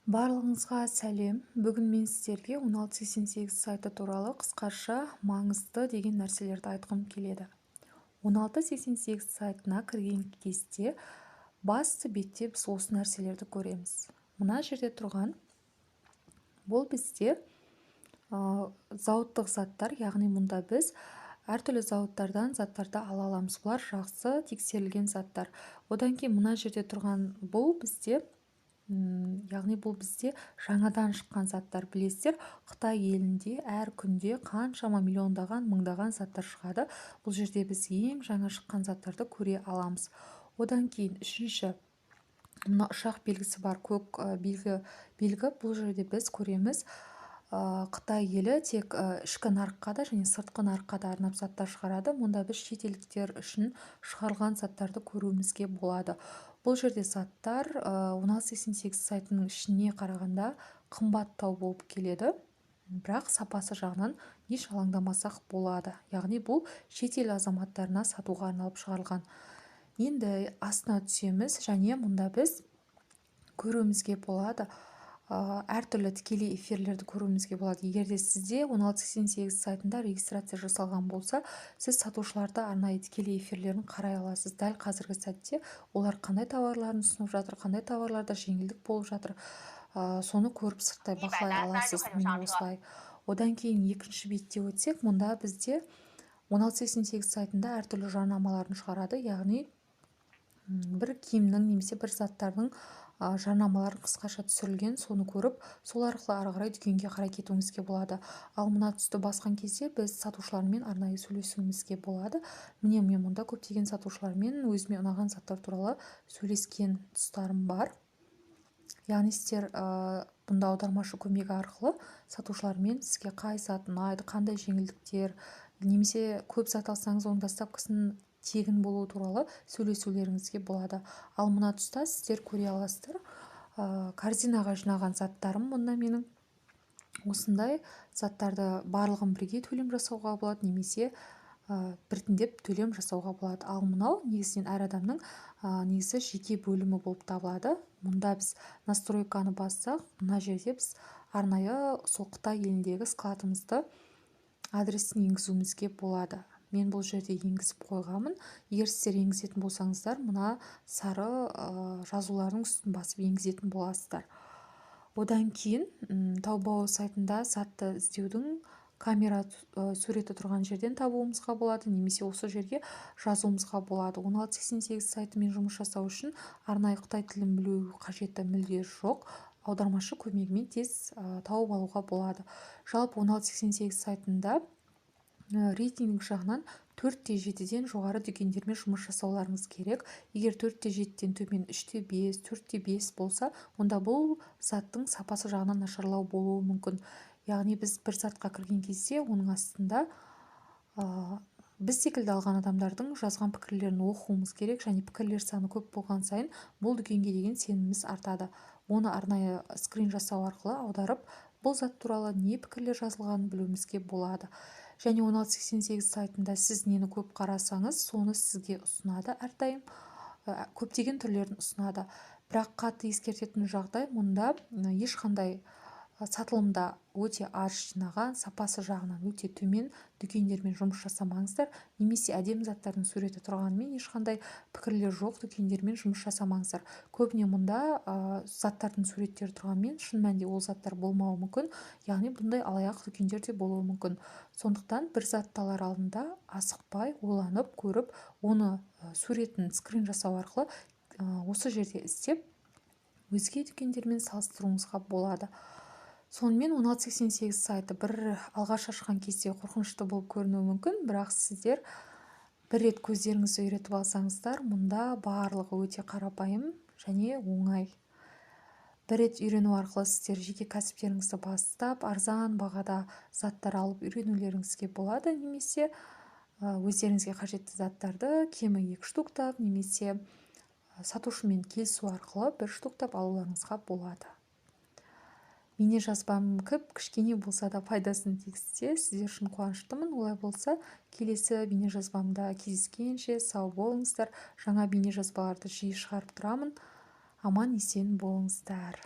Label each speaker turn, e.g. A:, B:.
A: Барлығыңызға сәлем. Бүгін мен сіздерге 1688 сайты туралы қысқаша маңызды деген нәрселерді айтқым келеді. 1688 сайтына кірген кезде басты бетте біз осы нәрселерді көреміз. Мына жерде тұрған бұл бізде зауыттық заттар, яғни мұнда біз әртүрлі зауыттардан заттарды ала аламыз. Бұлар жақсы тексерілген заттар. Одан кейін мына жерде тұрған бұл бізде жаңадан шыққан заттар. Білесіздер, Қытай елінде әр күнде қаншама миллиондаған, мыңдаған заттар шығады. Бұл жерде біз ең жаңа шыққан заттарды көре аламыз. Одан кейін үшінші, мына ұшақ белгісі бар, көк белгі. Бұл жерде біз көреміз Қытай елі тек ішкі нарыққа да және сыртқы нарыққа да арнап заттар шығарады. Мұнда біз шетелдіктер үшін шығарылған заттарды көруімізге болады. Бұл жерде заттар 1688 сайтының ішіне қарағанда қымбаттау болып келеді, бірақ сапасы жағынан еш алаңдамасақ болады. Яғни бұл шетел азаматтарына сатуға арналып шығарылған. Енді астына түсеміз және мұнда біз көруімізге болады, әртүрлі тікелей эфирлерді көруімізге болады. Егер де сізде 1688 сайтында регистрация жасалған болса, сіз сатушыларды арнайы тікелей эфирлерін қарай аласыз. Дәл қазіргі сәтте олар қандай тауарларын ұсынып жатыр, қандай тауарларда жеңілдік болып жатыр, соны көріп сырттай бақылай аласыз. Осылай. Одан кейін екінші бетте өтсек, мұнда бізде 1688 сайтында әртүрлі жарнамаларын шығарады, яғни бір киімнің немесе бір заттардың жарнамаларын қысқаша түсірілген, соны көріп, сол арқылы ары қарай дүкенге қарай кетуімізге болады. Ал мына түсті басқан кезде біз сатушылармен арнайы сөйлесуімізге болады. Міне мен мұнда көптеген сатушылармен өзіме ұнаған заттар туралы сөйлескен тұстарым бар. Яғни сіздер бұнда аудармашы көмегі арқылы сатушылармен сізге қай зат ұнайды, қандай жеңілдіктер, немесе көп зат алсаңыз оның доставкасын тегін болу туралы сөйлесулеріңізге болады. Ал мына тұста сіздер көре аласыздар, корзинаға жинаған заттарым мұнда менің. Осындай заттарды барлығын бірге төлем жасауға болады, немесе біртіндеп төлем жасауға болады. Ал мынау негізінен әр адамның негізі жеке бөлімі болып табылады. Мұнда біз настройканы бассақ, мына жерде біз арнайы сол Қытай еліндегі складымызды адресін енгізуімізге болады. Мен бұл жерде енгізіп қойғанмын. Егер сіздер енгізетін болсаңыздар, мына сары жазулардың үстін басып енгізетін боласыздар. Одан кейін Taobao сайтында затты іздеудің камера суреті тұрған жерден табуымызға болады, немесе осы жерге жазуымызға болады. 1688 сайтымен жұмыс жасау үшін арнайы Қытай тілін білу қажеті мүлде жоқ. Аудармашы көмегімен тез тауып алуға болады. Жалпы 1688 сайтында рейтинг жағынан 4-7-ден жоғары дүкендермен жұмыс жасауларыңыз керек. Егер 4-7-ден төмен 3-5, 4-5 болса, онда бұл заттың сапасы жағынан нашарлау болуы мүмкін. Яғни біз бір затқа кірген кезде оның астында біз секілді алған адамдардың жазған пікірлерін оқуымыз керек, және пікірлер саны көп болған сайын бұл дүкенге деген сеніміміз артады. Оны арнайы скрин жасау арқылы аударып, бұл зат туралы не пікірлер жазылғанын білуімізге болады. Және 1688 сайтында сіз нені көп қарасаңыз, соны сізге ұсынады әрдайым. Көптеген түрлерін ұсынады. Бірақ қатты ескертетін жағдай, мұнда ешқандай сатылымда өте аз жинаған, сапасы жағынан өте төмен дүкендермен жұмыс жасамаңыздар, немесе әдемі заттардың суреті тұрғанымен ешқандай пікірлер жоқ дүкендермен жұмыс жасамаңыздар. Көбіне мұнда заттардың суреттері тұрғанымен шын мәнінде ол заттар болмауы мүмкін, яғни бұндай алаяқ дүкендер де болуы мүмкін. Сондықтан бір затты алар алдында асықпай, ойланып, көріп, оны суретін скрин жасау арқылы осы жерде іздеп, өзге дүкендермен салыстыруыңызға болады. Сонымен 1688 сайты бір алғаш ашқан кезде қорқынышты болып көрінуі мүмкін, бірақ сіздер бір рет көздеріңізді үйретіп алсаңыздар, мұнда барлығы өте қарапайым және оңай. Бір рет үйрену арқылы сіздер жеке кәсіптеріңізді бастап, арзан бағада заттар алып үйренулеріңізге болады, немесе өздеріңізге қажетті заттарды кемі 2 штуктап, немесе сатушымен келісу арқылы 1 штуктап алуларыңызға болады. Бейнежазбам кішкене болса да пайдасын тигізсе, сіздер үшін қуаныштымын. Олай болса, келесі бейнежазбамда кездескенше сау болыңыздар. Жаңа бейнежазбаларды жиі шығарып тұрамын. Аман есен болыңыздар.